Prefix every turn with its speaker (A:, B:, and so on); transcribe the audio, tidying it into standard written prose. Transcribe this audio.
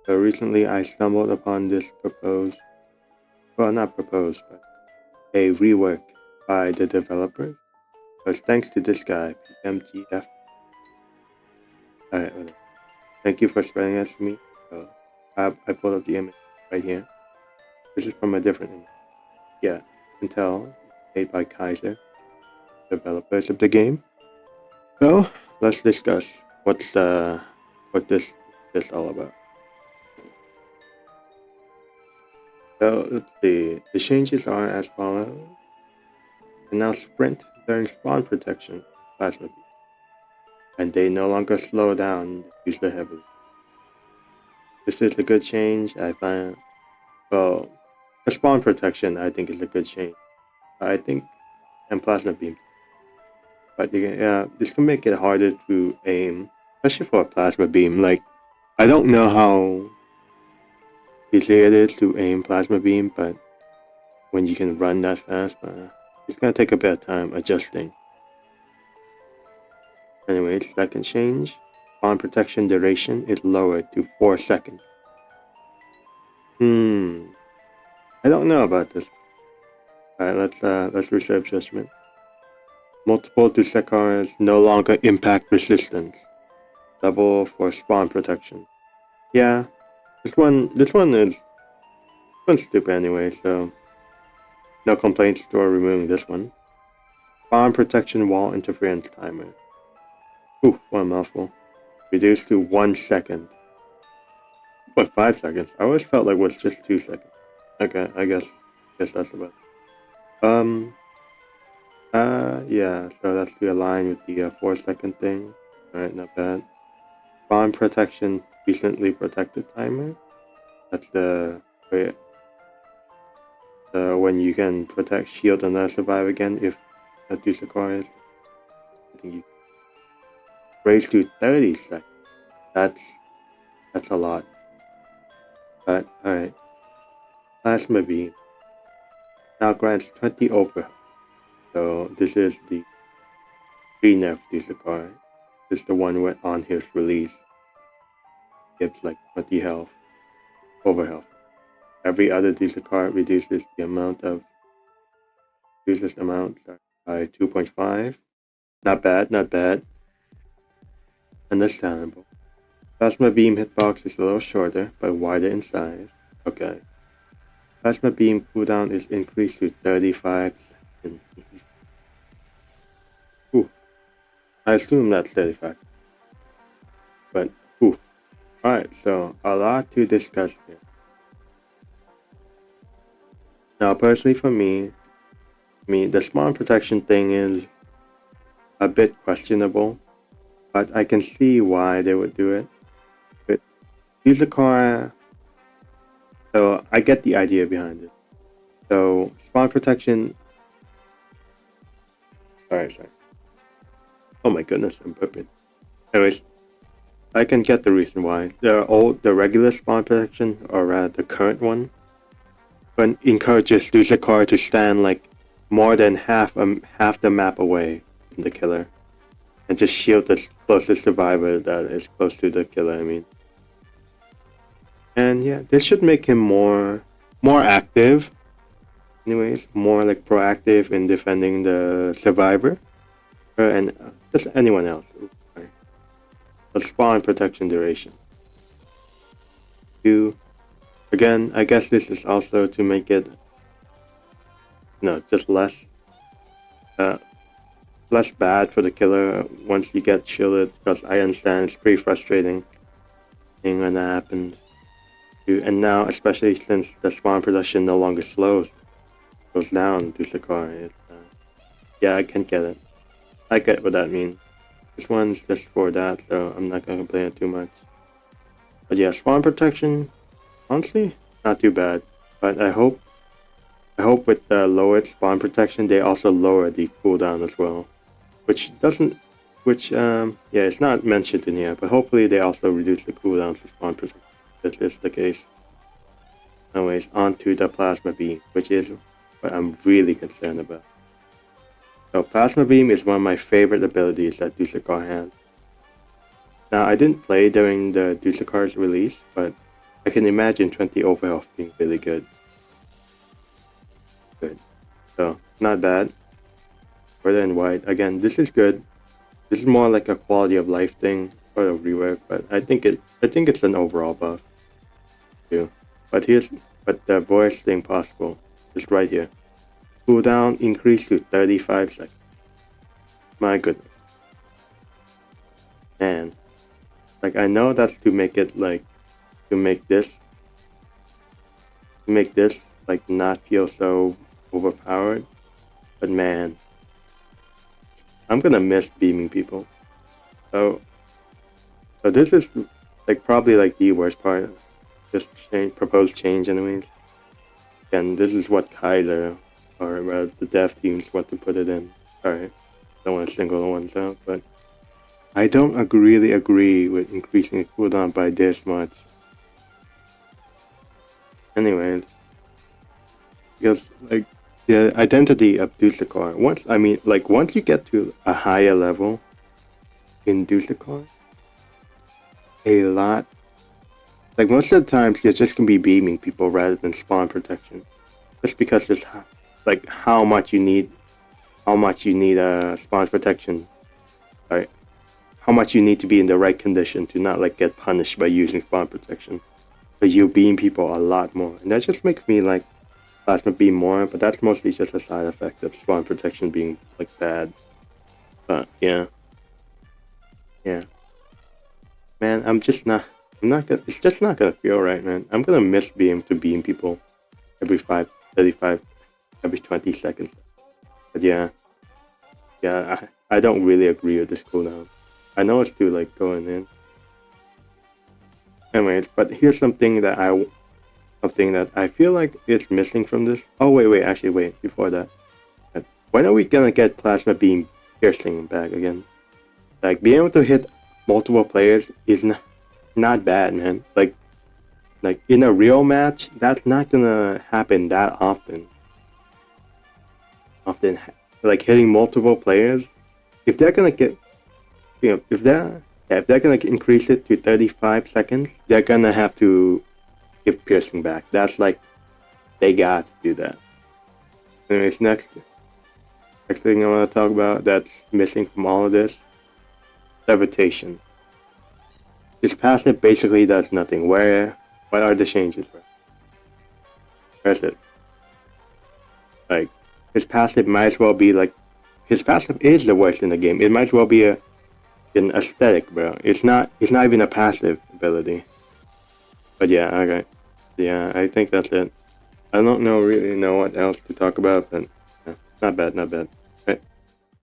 A: So recently I stumbled upon this well, not proposed, but a rework by the developers. Because thanks to this guy, PMGF. Alright, whatever. Thank you for spreading it to me. So I pulled up the image right here. This is from a different image. Yeah, you can tell it's made by Kaiser, developers of the game. So let's discuss what this all about. So let's see. The changes are as follows. And now sprint during spawn protection plasma beam. And they no longer slow down the user heavily. This is a good change. I find well the spawn protection I think is a good change. I think and plasma beam. But yeah, this can make it harder to aim, especially for a plasma beam. Like I don't know how easy it is to aim plasma beam, but when you can run that fast, it's gonna take a bit of time adjusting. Anyways, second change. Spawn protection duration is lowered to 4 seconds. I don't know about this. Alright, let's reserve judgment. Multiple Dussekars no longer impact resistance. Double for spawn protection. Yeah, this one's stupid anyway, so no complaints for removing this one. Spawn protection wall interference timer. Ooh, what a mouthful. Reduced to 1 second. What, 5 seconds? I always felt like it was just 2 seconds. Okay, I guess that's about it. Yeah, so that's to align with the 4 second thing. Alright, not bad. Spawn protection recently protected timer. That's the when you can protect shield and not survive again if that Dussekar is. I think you raise to 30 seconds. That's a lot. But alright. Plasma beam now grants 20 overhealth. So this is the pre-nerf Dussekar. This is the one went on his release. Gives like 20 health, overhealth. Every other Dussekar reduces the amount by 2.5. Not bad, not bad. Understandable. Plasma beam hitbox is a little shorter, but wider in size. Okay. Plasma beam cooldown is increased to 35 seconds. Ooh. I assume that's 35. But, ooh. Alright, so a lot to discuss here. Now, personally for me, the spawn protection thing is a bit questionable, but I can see why they would do it. But Dussekar, so I get the idea behind it. So spawn protection. Sorry. Oh my goodness, I'm burping. Anyways, I can get the reason why. The regular spawn protection, or rather the current one, encourages Dussekar to stand like more than half the map away from the killer, and just shield the closest survivor that is close to the killer. I mean, and yeah, this should make him more active. Anyways, more like proactive in defending the survivor, and just anyone else. The spawn protection duration. Again, I guess this is also to make it just less bad for the killer once you get shielded, because I understand it's pretty frustrating thing when that happens. And now, especially since the spawn production no longer goes down to Dussekar. Yeah, I can get it. I get what that means. This one's just for that, so I'm not gonna complain too much. But yeah, spawn protection, honestly, not too bad. But I hope with the lowered spawn protection, they also lower the cooldown as well, it's not mentioned in here, but hopefully they also reduce the cooldown for spawn protection. That is the case. Anyways, on to the plasma beam, which is what I'm really concerned about. So plasma beam is one of my favorite abilities that Dussekar has. Now I didn't play during the Dussekar's release, but I can imagine 20 overhealth being really good. Good. So, not bad. Red and white. Again, this is good. This is more like a quality of life thing, sort of rework, but I think it's an overall buff too. But the voice thing possible is right here. Cooldown increased to 35 seconds. My goodness. Man. Like I know that's to make it like to make this like not feel so overpowered. But man, I'm gonna miss beaming people. So this is like probably like the worst part. This proposed change anyways. And this is what Kyler or the dev teams want to put it in. Sorry, don't want to single the ones out, but I don't really agree with increasing the cooldown by this much. Anyways, because like the identity of Dussekar, once you get to a higher level in Dussekar, a lot, like most of the times you're just gonna be beaming people rather than spawn protection, just because there's like how much you need spawn protection, right? How much you need to be in the right condition to not like get punished by using spawn protection. But you beam people a lot more, and that just makes me like plasma beam more. But that's mostly just a side effect of spawn protection being like bad. But yeah, man, I'm not gonna. It's just not gonna feel right, man. I'm gonna miss being to beam people every 35, every 20 seconds. But yeah, I don't really agree with this cooldown. I know it's too like going in. Anyways, but here's something that I feel like is missing from this. Oh actually wait, before that. When are we gonna get plasma beam piercing back again? Like being able to hit multiple players is not bad, man. Like in a real match, that's not gonna happen that often. Like hitting multiple players, if they're gonna get, if they're gonna increase it to 35 seconds, they're gonna have to give piercing back. That's like they got to do that. Anyways, next thing I want to talk about that's missing from all of this, levitation. This passive basically does nothing. What are the changes? Where's it? Like his passive might as well be like his passive is the worst in the game. It might as well be an aesthetic, bro. It's not even a passive ability. But yeah, okay. Yeah, I think that's it. I don't really know what else to talk about, but yeah, not bad.